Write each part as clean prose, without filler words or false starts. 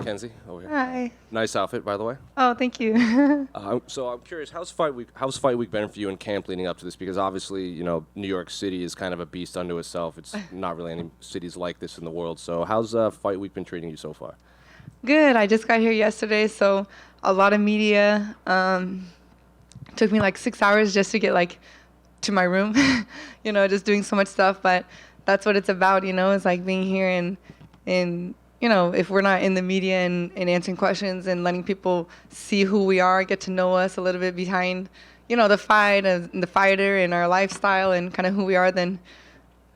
Mackenzie over here. Hi. Nice outfit, by the way. Oh, thank you. So I'm curious, how's fight week been for you in camp leading up to this? Because obviously, New York City is kind of a beast unto itself. It's not really any cities like this in the world. So how's fight week been treating you so far? Good. I just got here yesterday, so a lot of media. Took me like 6 hours just to get to my room. Just doing so much stuff. But that's what it's about. It's like being here and if we're not in the media and answering questions and letting people see who we are, get to know us a little bit behind, the fight and the fighter and our lifestyle and kind of who we are, then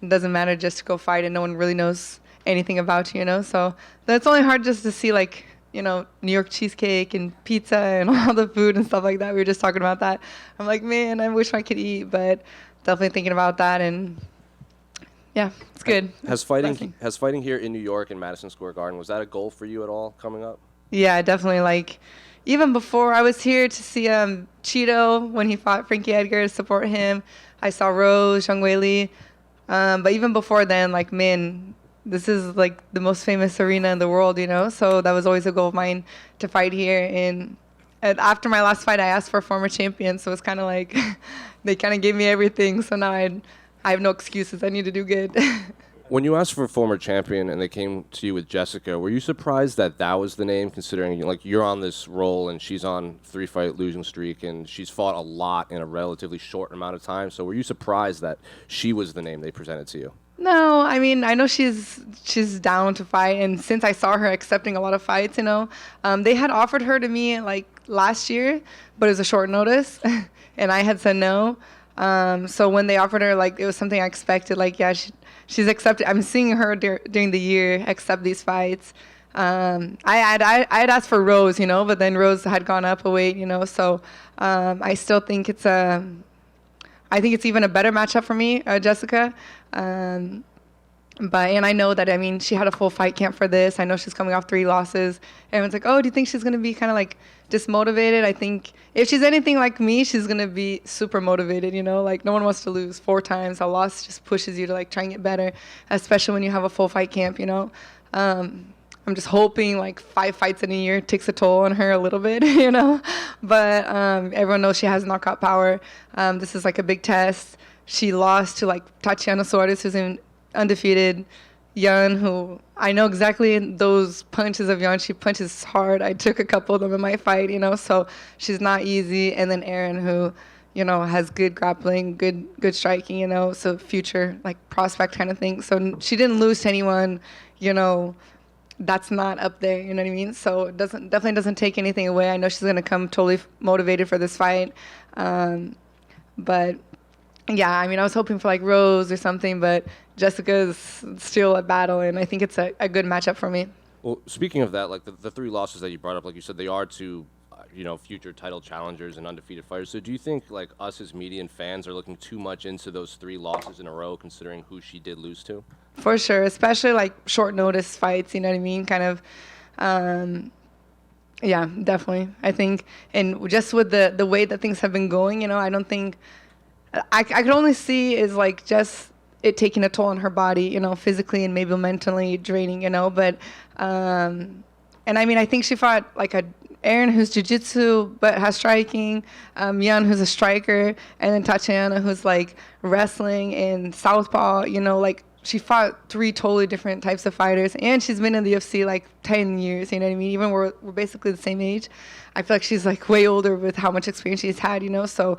it doesn't matter just to go fight and no one really knows anything about you, So that's only hard just to see New York cheesecake and pizza and all the food and stuff like that. We were just talking about that. I'm like, man, I wish I could eat, but definitely thinking about that and yeah, it's good. Has fighting here in New York in Madison Square Garden, was that a goal for you at all coming up? Yeah, definitely. Even before I was here to see Cheeto when he fought Frankie Edgar to support him. I saw Rose, Zhang Weili. But even before then, man, this is the most famous arena in the world, So that was always a goal of mine to fight here. And after my last fight, I asked for a former champion. So it's kind of they kind of gave me everything. So now I have no excuses. I need to do good. When you asked for a former champion and they came to you with Jessica, were you surprised that was the name, considering you're on this roll and she's on 3-fight losing streak and she's fought a lot in a relatively short amount of time? So were you surprised that she was the name they presented to you? No, I mean, I know she's down to fight, and since I saw her accepting a lot of fights, they had offered her to me last year, but it was a short notice, and I had said no. So when they offered her, it was something I expected. She's accepted. I'm seeing her during the year accept these fights. I had asked for Rose, but then Rose had gone up a weight, So I still think I think it's even a better matchup for me, Jessica. And I know that, she had a full fight camp for this. I know she's coming off 3 losses. Everyone's like, oh, do you think she's going to be kind of dismotivated? I think if she's anything like me, she's going to be super motivated, no one wants to lose 4 times. A loss just pushes you to try and get better, especially when you have a full fight camp, I'm just hoping 5 fights in a year takes a toll on her a little bit, But everyone knows she has knockout power. This is a big test. She lost to Tatiana Suarez, who's undefeated. Yan, who I know exactly those punches of Yan. She punches hard. I took a couple of them in my fight, So she's not easy. And then Erin, who, has good grappling, good striking, So future prospect kind of thing. So she didn't lose to anyone, that's not up there, you know what I mean? So it definitely doesn't take anything away. I know she's gonna come totally motivated for this fight, but yeah, I was hoping for Rose or something, but Jessica's still a battle, and I think it's a good matchup for me. Well, speaking of that, the 3 losses that you brought up, like you said, they are to future title challengers and undefeated fighters. So do you think us as media and fans are looking too much into those 3 losses in a row, considering who she did lose to? For sure, especially short notice fights, you know what I mean? Kind of, yeah, definitely. I think, and just with the way that things have been going, I don't think, I could only see is just it taking a toll on her body, physically and maybe mentally draining, but, and I think she fought Erin, who's jiu-jitsu but has striking, Yan, who's a striker, and then Tatiana, who's wrestling and southpaw, she fought 3 totally different types of fighters, and she's been in the UFC 10 years, you know what I mean? Even we're basically the same age. I feel like she's way older with how much experience she's had, So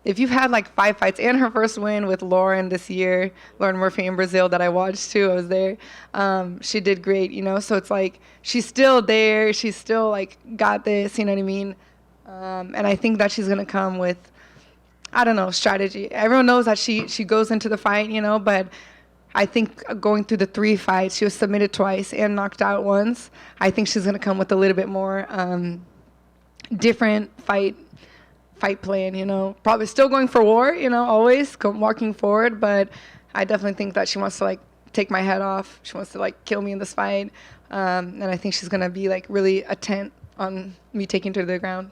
if you've had 5 fights, and her first win with Lauren this year, Lauren Murphy in Brazil that I watched too, I was there, she did great, So it's she's still there, she's still got this, you know what I mean? And I think that she's gonna come with, I don't know, strategy. Everyone knows that she goes into the fight, but I think going through the 3 fights, she was submitted twice and knocked out once. I think she's gonna come with a little bit more different fight plan, Probably still going for war, always walking forward, but I definitely think that she wants to take my head off. She wants to kill me in this fight, and I think she's gonna be really intent on me taking her to the ground.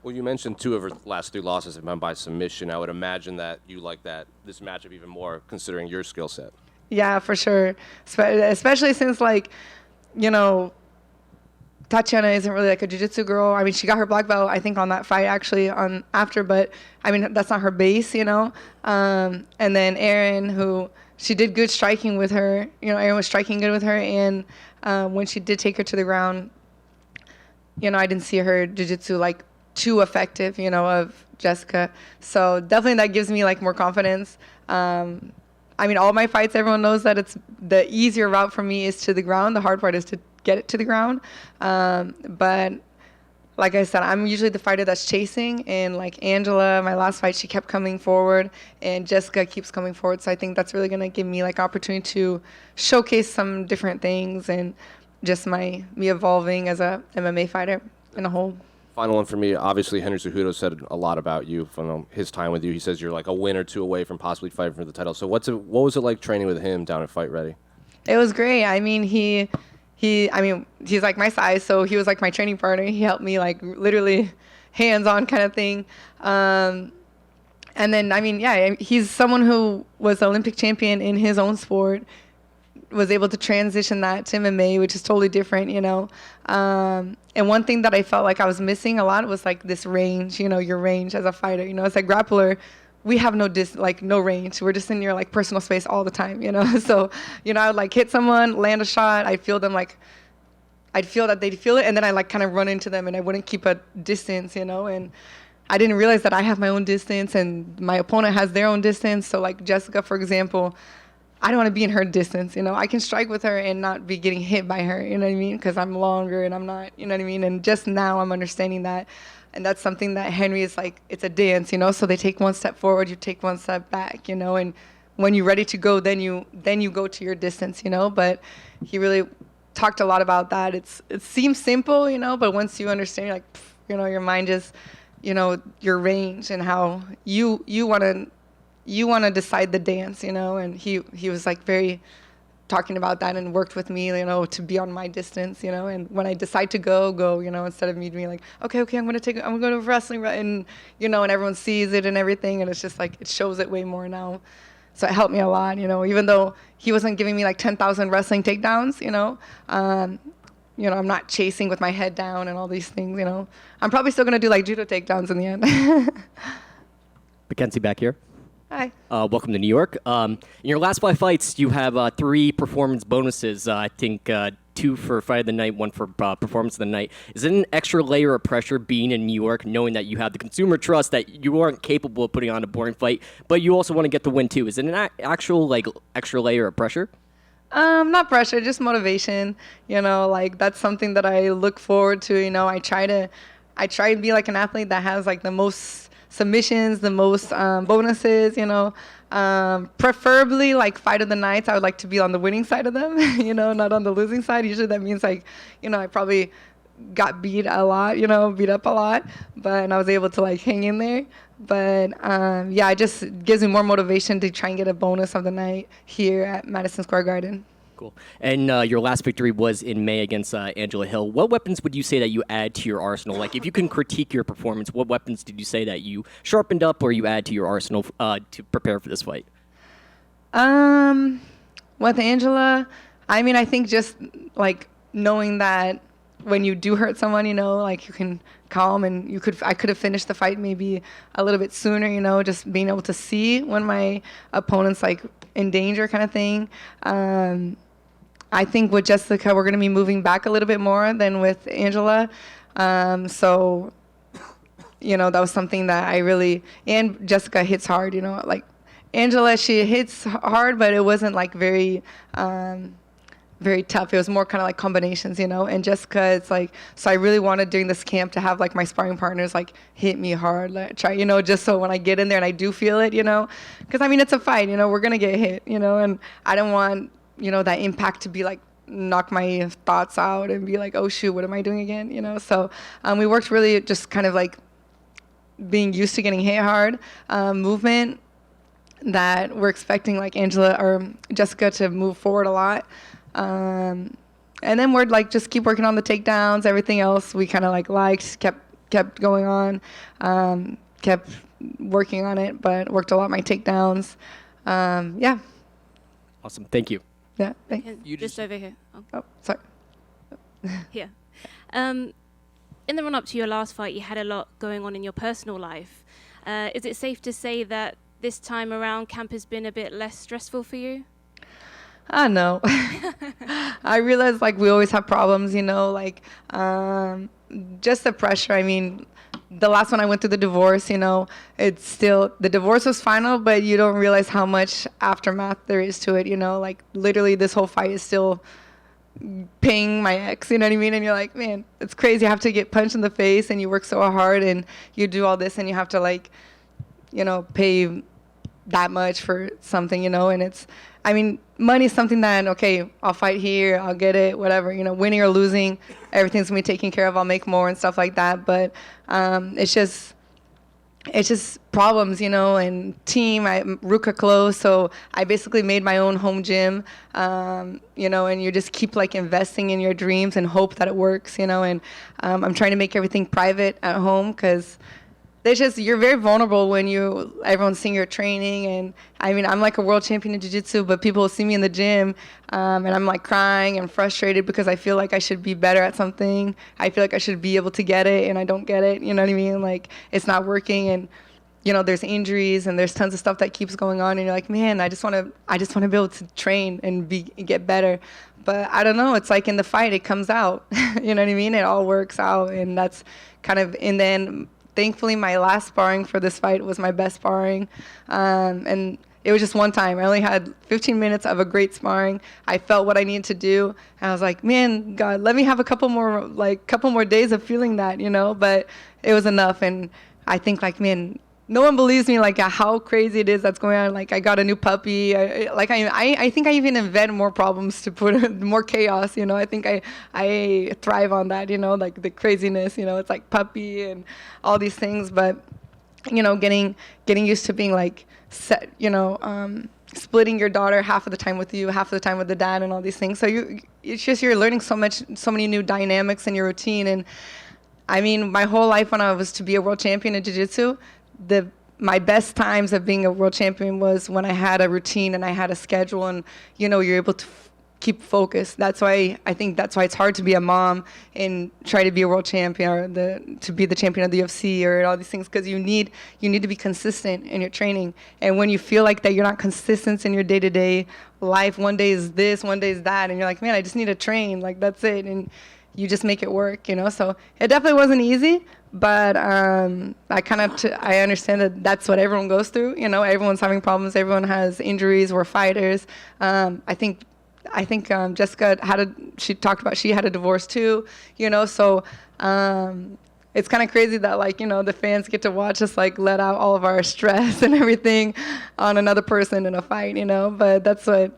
Well, you mentioned 2 of her last 3 losses have been by submission. I would imagine that you like this matchup even more, considering your skill set. Yeah, for sure. Especially since Tatiana isn't really like a jiu-jitsu girl. I mean, she got her black belt, I think, on that fight actually on after, but I mean, that's not her base, you know. And then Erin, who she did good striking with her. You know, Erin was striking good with her, and when she did take her to the ground, you know, I didn't see her jiu-jitsu like too effective, you know, of Jessica. So definitely that gives me like more confidence. I mean, all my fights, everyone knows that it's the easier route for me is to the ground. The hard part is to get it to the ground. But like I said, I'm usually the fighter that's chasing. And like Angela, my last fight, she kept coming forward. And Jessica keeps coming forward. So I think that's really going to give me like opportunity to showcase some different things and just me evolving as a MMA fighter in a whole. Final one for me. Obviously, Henry Cejudo said a lot about you from his time with you. He says you're like a win or two away from possibly fighting for the title. So what was it like training with him down at Fight Ready? It was great. I mean, he's like my size, so he was like my training partner. He helped me like literally hands-on kind of thing. And then, I mean, yeah, he's someone who was an Olympic champion in his own sport, was able to transition that to MMA, which is totally different, you know. And one thing that I felt like I was missing a lot was like this range, you know, your range as a fighter. You know, as a grappler, we have no range. We're just in your like personal space all the time, you know. So, you know, I would like hit someone, land a shot, I'd feel them like, I'd feel that they'd feel it, and then I like kind of run into them, and I wouldn't keep a distance, you know. And I didn't realize that I have my own distance and my opponent has their own distance. So like Jessica, for example, I don't want to be in her distance, you know. I can strike with her and not be getting hit by her, you know what I mean? Because I'm longer and I'm not, you know what I mean? And just now I'm understanding that. And that's something that Henry is like, it's a dance, you know? So they take one step forward, you take one step back, you know? And when you're ready to go, then you go to your distance, you know? But he really talked a lot about that. It seems simple, you know, but once you understand, you're like, you know, your mind just, you know, your range and how you want to decide the dance, you know. And he was like very talking about that and worked with me, you know, to be on my distance, you know. And when I decide to go, you know, instead of me being like, okay, I'm gonna go to wrestling, and you know, and everyone sees it and everything, and it's just like it shows it way more now. So it helped me a lot, you know, even though he wasn't giving me like 10,000 wrestling takedowns, you know. You know, I'm not chasing with my head down and all these things, you know. I'm probably still gonna do like judo takedowns in the end. Mackenzie back here. Hi. Welcome to New York. In your last 5 fights, you have 3 performance bonuses. I think 2 for fight of the night, 1 for performance of the night. Is it an extra layer of pressure being in New York, knowing that you have the consumer trust that you aren't capable of putting on a boring fight, but you also want to get the win too? Is it an actual like extra layer of pressure? Not pressure, just motivation. You know, like that's something that I look forward to. You know, I try to be like an athlete that has like the most submissions, the most bonuses, you know. Preferably like fight of the nights, I would like to be on the winning side of them, you know, not on the losing side. Usually that means like, you know, I probably got beat up a lot, and I was able to like hang in there. But yeah, it just gives me more motivation to try and get a bonus of the night here at Madison Square Garden. Cool. And your last victory was in May against Angela Hill. What weapons would you say that you add to your arsenal? Like, if you can critique your performance, what weapons did you say that you sharpened up or you add to your arsenal to prepare for this fight? With Angela, I mean, I think just like knowing that when you do hurt someone, you know, like you can calm and I could have finished the fight maybe a little bit sooner, you know, just being able to see when my opponent's like in danger kind of thing. I think with Jessica, we're going to be moving back a little bit more than with Angela. So, you know, that was something that and Jessica hits hard, you know, like Angela, she hits hard, but it wasn't like very tough. It was more kind of like combinations, you know. And Jessica, it's like, so I really wanted during this camp to have like my sparring partners like hit me hard, like try, you know, just so when I get in there and I do feel it, you know, because I mean it's a fight, you know, we're gonna get hit, you know, and I don't want, you know, that impact to be like knock my thoughts out and be like, oh shoot, what am I doing again, you know. So we worked really just kind of like being used to getting hit hard, movement that we're expecting like Angela or Jessica to move forward a lot. And then we're like just keep working on the takedowns. Everything else we kind of like kept going on, kept working on it, but worked a lot my takedowns. Yeah. Awesome. Thank you. Yeah. Thanks. You just over here. Oh, sorry. Here. In the run-up to your last fight, you had a lot going on in your personal life. Is it safe to say that this time around camp has been a bit less stressful for you? I know. I realize like we always have problems, like just the pressure. I mean, the last one I went through the divorce, it's still, the divorce was final, but you don't realize how much aftermath there is to it, like literally this whole fight is still paying my ex, you know what I mean? And you're like, man, it's crazy. You have to get punched in the face and you work so hard and you do all this and you have to like, pay that much for something, and it's, I mean, money is something that, okay, I'll fight here, I'll get it, whatever, winning or losing, everything's gonna be taken care of, I'll make more and stuff like that. But it's just problems, and team. I'm Ruka close, so I basically made my own home gym, and you just keep like investing in your dreams and hope that it works, and I'm trying to make everything private at home because you're very vulnerable when everyone's seeing your training. And I mean, I'm like a world champion in jiu-jitsu, but people will see me in the gym, and I'm like crying and frustrated because I feel like I should be better at something. I feel like I should be able to get it and I don't get it. You know what I mean? Like it's not working, and there's injuries and there's tons of stuff that keeps going on, and you're like, man, I just want to be able to train and get better. But I don't know. It's like in the fight, it comes out. You know what I mean? It all works out, and that's kind of in the end. Thankfully, my last sparring for this fight was my best sparring, and it was just one time. I only had 15 minutes of a great sparring. I felt what I needed to do, and I was like, man, God, let me have a couple more days of feeling that, But it was enough, and I think, like, man, no one believes me, like, how crazy it is that's going on. Like, I got a new puppy. I think I even invent more problems to put more chaos, I think I thrive on that, like the craziness, it's like puppy and all these things. But, getting used to being like set, splitting your daughter half of the time with you, half of the time with the dad and all these things. So you're learning so many new dynamics in your routine. And I mean, my whole life when I was to be a world champion in jiu-jitsu, my best times of being a world champion was when I had a routine and I had a schedule, and you're able to keep focused. That's why it's hard to be a mom and try to be a world champion or to be the champion of the UFC or all these things, because you need to be consistent in your training. And when you feel like that you're not consistent in your day-to-day life, one day is this, one day is that, and you're like, man, I just need to train, like that's it, and you just make it work, So it definitely wasn't easy. But I understand that that's what everyone goes through. Everyone's having problems. Everyone has injuries. We're fighters. I think Jessica she talked about she had a divorce too. So it's kind of crazy that the fans get to watch us like let out all of our stress and everything on another person in a fight. But that's what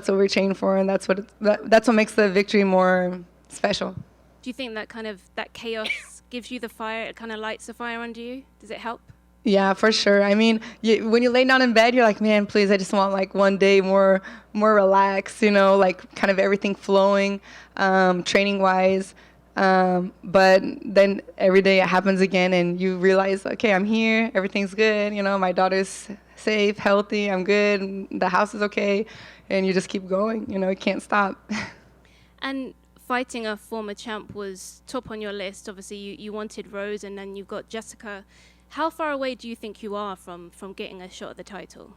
we're training for, and that's what makes the victory more special. Do you think that chaos gives you the fire? It kind of lights the fire under you? Does it help? Yeah, for sure. I mean, when you lay down in bed, you're like, man, please, I just want like one day more relaxed, like kind of everything flowing, training wise. But then every day it happens again, and you realize, okay, I'm here, everything's good. My daughter's safe, healthy, I'm good, the house is okay, and you just keep going. You can't stop. And fighting a former champ was top on your list. Obviously, you wanted Rose, and then you've got Jessica. How far away do you think you are from getting a shot at the title?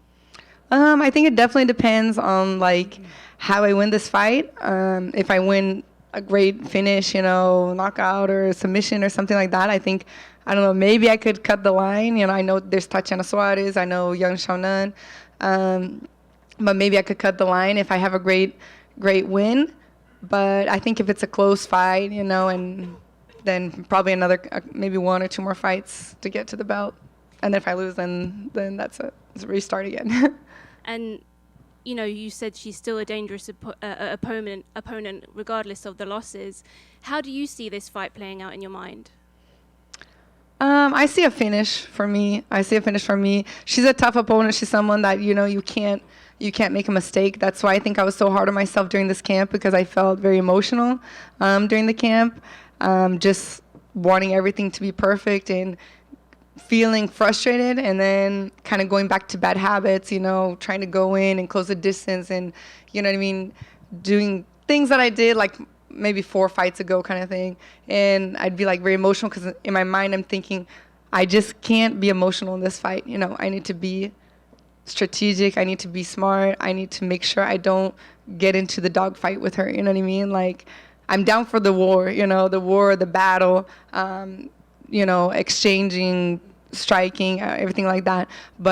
I think it definitely depends on like how I win this fight. If I win a great finish, knockout or submission or something like that, I think, I don't know, maybe I could cut the line. I know there's Tatiana Suarez, I know Young Xiaonan, but maybe I could cut the line if I have a great win. But I think if it's a close fight, and then probably another, maybe one or two more fights to get to the belt. And then if I lose, then it's a restart again. And, you said she's still a dangerous opponent regardless of the losses. How do you see this fight playing out in your mind? I see a finish for me. She's a tough opponent. She's someone that, you can't make a mistake. That's why I think I was so hard on myself during this camp, because I felt very emotional during the camp, just wanting everything to be perfect and feeling frustrated, and then kind of going back to bad habits, trying to go in and close the distance, and, doing things that I did, like maybe 4 fights ago kind of thing. And I'd be like very emotional because in my mind I'm thinking, I just can't be emotional in this fight. You know, I need to be strategic. I need to be smart. I need to make sure I don't get into the dogfight with her. You know what I mean? Like, I'm down for the war, you know, the battle, you know, exchanging, striking, everything like that. But